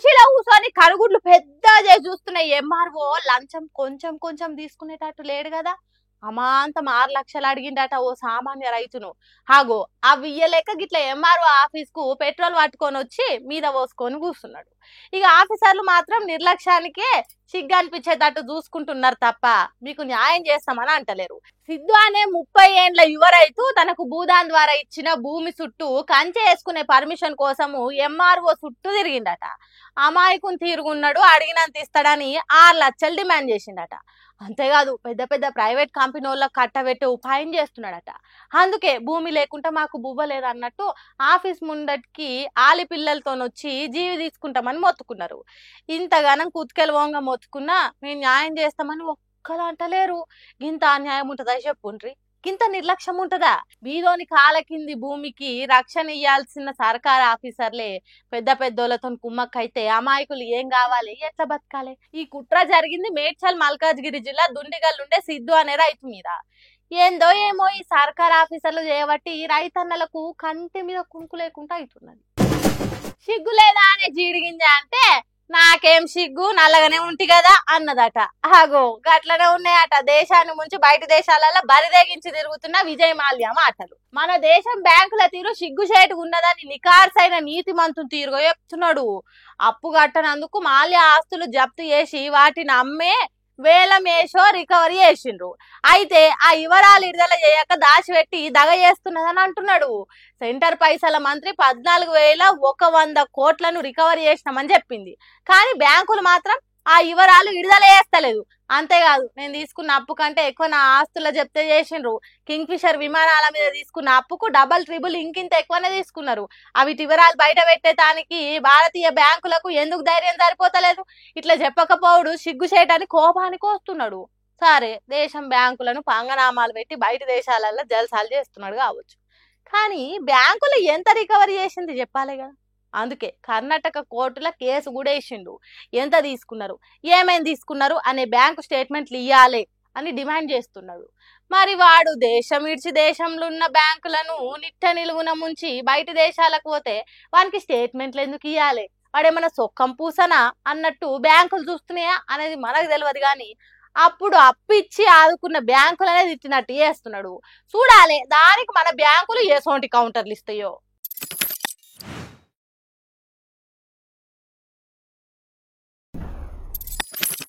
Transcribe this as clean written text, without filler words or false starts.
కుర్చీలో కూర్చొని కరుగుడ్లు పెద్దగా చేసి చూస్తున్నాయి. ఎంఆర్ఓ లంచం కొంచెం కొంచెం తీసుకునేటట్టు లేడు కదా. అమాంతం 6 లక్షలు అడిగిండట ఓ సామాన్య రైతును. హాగో అవి ఇయ్యలేక గిట్ల ఎంఆర్ఓ ఆఫీస్ కు పెట్రోల్ పట్టుకొని వచ్చి మీద పోసుకొని కూర్చున్నాడు. ఇక ఆఫీసర్లు మాత్రం నిర్లక్ష్యానికే సిగ్గు అనిపించేటట్టు చూసుకుంటున్నారు తప్ప మీకు న్యాయం చేస్తామని అంటలేరు. సిద్ధు అనే 30 ఏండ్ల యువ రైతు తనకు భూదాన్ ద్వారా ఇచ్చిన భూమి చుట్టూ కంచె వేసుకునే పర్మిషన్ కోసము ఎంఆర్ఓ చుట్టూ తిరిగిండట. అమాయకుని తీరుగున్నాడు, అడిగినంత ఇస్తాడని 6 లక్షలు డిమాండ్ చేసిండట. అంతేకాదు పెద్ద పెద్ద ప్రైవేట్ కంపెనీ వాళ్ళకి కట్టబెట్టే ఉపాయం చేస్తున్నాడట. అందుకే భూమి లేకుండా మాకు బువ్వలేదు అన్నట్టు ఆఫీస్ ముందటికి ఆలి పిల్లలతోనొచ్చి జీవి తీసుకుంటామని మొత్తుకున్నారు. ఇంతగానం కుత్కెలు వంగ మొత్తుకున్నా మేము న్యాయం చేస్తామని ఒక్కరు అంటలేరు. గింత అన్యాయం ఉంటుందా చెప్పుండ్రి, గింత నిర్లక్ష్యం ఉంటదా? బీదోని కాల కింది భూమికి రక్షణ ఇయ్యాల్సిన సర్కార్ ఆఫీసర్లే పెద్ద పెద్దోళ్ళతో కుమ్మక్కైతే అమాయకులు ఏం కావాలి, ఎట్లా బతకాలి? ఈ కుట్ర జరిగింది మేడ్చల్ మల్కాజ్గిరి జిల్లా దుండిగల్లుండే సిద్ధు అనే రైతు మీద. ఏందో ఏమో ఈ సర్కార్ ఆఫీసర్లు చేయబట్టి రైతన్నలకు కంటి మీద కుంకు లేకుండా అవుతున్నది. సిగ్గు లేదా అనే జీడిగింజ అంటే నాకేం సిగ్గు నల్లగానే ఉంటి కదా అన్నదట. ఆగో గట్లనే ఉన్నాయట దేశాన్ని ముంచి బయట దేశాలలో బరిదేగించి తిరుగుతున్న విజయ్ మాల్యా మాటలు. మన దేశం బ్యాంకుల తీరు సిగ్గుచేటుగా ఉన్నదని నికార్సైన నీతి మంత్రులు తీరుగా చెప్తున్నాడు. అప్పు కట్టనందుకు మాల్యా ఆస్తులు జప్తు చేసి వాటిని అమ్మే వేలం వేసో రికవరీ చేసిండ్రు. అయితే ఆ వివరాలు విడుదల చేయక దాచిపెట్టి దగ చేస్తున్నదని అంటున్నాడు. సెంటర్ పైసల మంత్రి 14,100 కోట్లను రికవరీ చేసినామని చెప్పింది. కానీ బ్యాంకులు మాత్రం ఆ వివరాలు విడుదల చేస్తలేదు. అంతేకాదు నేను తీసుకున్న అప్పు కంటే ఎక్కువ నా ఆస్తుల జప్తే చేసిండ్రు. కింగ్ ఫిషర్ విమానాల మీద తీసుకున్న అప్పుకు డబల్ ట్రిబుల్ ఇంకింత ఎక్కువనే తీసుకున్నారు. అవి వివరాలు బయట పెట్టేదానికి భారతీయ బ్యాంకులకు ఎందుకు ధైర్యం సరిపోతలేదు? ఇట్లా చెప్పకపోవడు సిగ్గు చేయటానికి కోపానికి వస్తున్నాడు. సరే దేశం బ్యాంకులను పంగనామాలు పెట్టి బయట దేశాలలో జల్సాలు చేస్తున్నాడు కావచ్చు, కానీ బ్యాంకులు ఎంత రికవరీ చేసింది చెప్పాలి కదా. అందుకే కర్ణాటక కోర్టుల కేసు కూడా వేసిండు. ఎంత తీసుకున్నారు, ఏమేమి తీసుకున్నారు అనే బ్యాంకు స్టేట్మెంట్లు ఇయ్యాలి అని డిమాండ్ చేస్తున్నాడు. మరి వాడు దేశం విడిచి దేశంలో ఉన్న బ్యాంకులను నిట్ట నిలువున ముంచి బయట దేశాలకు పోతే వానికి స్టేట్మెంట్లు ఎందుకు ఇయ్యాలి? వాడేమన్నా సొక్కం పూసనా అన్నట్టు బ్యాంకులు చూస్తున్నాయా అనేది మనకు తెలియదు. కానీ అప్పుడు అప్పిచ్చి ఆదుకున్న బ్యాంకులనే తిట్టినట్టు చేస్తున్నాడు. చూడాలి దానికి మన బ్యాంకులు ఎసోంటి కౌంటర్లు ఇస్తాయో.